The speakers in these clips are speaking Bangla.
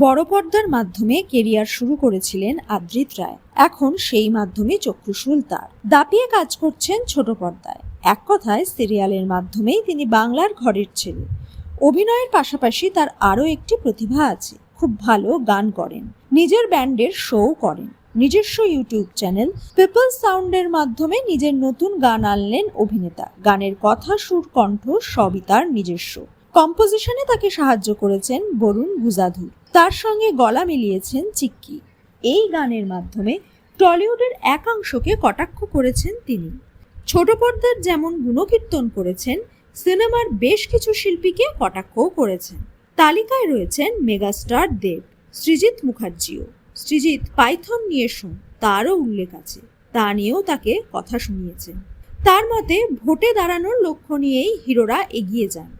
বড় পর্দার মাধ্যমে কেরিয়ার শুরু করেছিলেন আদ্রিত রায়। এখন সেই মাধ্যমে চক্ষুশূল তার। দাপিয়ে কাজ করছেন ছোট পর্দায়। এক কথায় সিরিয়ালের মাধ্যমেই তিনি বাংলার ঘরের ছেলে। অভিনয়ের পাশাপাশি তার আরও একটি প্রতিভা আছে, খুব ভালো গান করেন, নিজের ব্যান্ডের শো করেন, নিজস্ব ইউটিউব চ্যানেল পিপল সাউন্ডের মাধ্যমে নিজের নতুন গান আনলেন অভিনেতা। গানের কথা, সুর, কণ্ঠ সবই তার নিজস্ব। কম্পোজিশনে তাকে সাহায্য করেছেন বরুণ গুজাধুর, তার সঙ্গে গলা মিলিয়েছেন চিক্কি। এই গানের মাধ্যমে টলিউডের একাংশকে কটাক্ষ করেছেন তিনি। ছোট পর্দার যেমন গুণকীর্তন করেছেন, সিনেমার বেশ কিছু শিল্পীকে কটাক্ষও করেছেন। তালিকায় রয়েছেন মেগাস্টার দেব, সৃজিত মুখার্জিও। সৃজিত পাইথন নিয়ে শুন, তারও উল্লেখ আছে, তা নিয়েও তাকে কথা শুনিয়েছেন। তার মতে ভোটে দাঁড়ানোর লক্ষ্য নিয়েই হিরোরা এগিয়ে যান।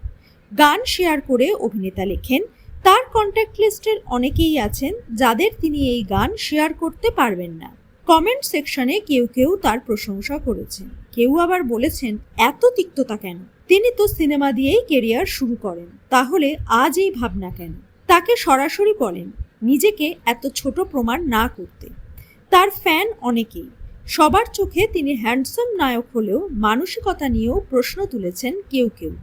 গান শেয়ার করে অভিনেতা লেখেন, তার কন্ট্যাক্ট লিস্টের অনেকেই আছেন যাদের তিনি এই গান শেয়ার করতে পারবেন না। কমেন্ট সেকশনে কেউ কেউ তার প্রশংসা করেছেন, কেউ আবার বলেছেন এত তিক্ততা কেন, তিনি তো সিনেমা দিয়েই কেরিয়ার শুরু করেন, তাহলে আজ এই ভাবনা কেন। তাকে সরাসরি বলেন নিজেকে এত ছোট প্রমাণ না করতে। তার ফ্যান অনেকেই। সবার চোখে তিনি হ্যান্ডসাম নায়ক হলেও মানসিকতা নিয়েও প্রশ্ন তুলেছেন কেউ কেউ।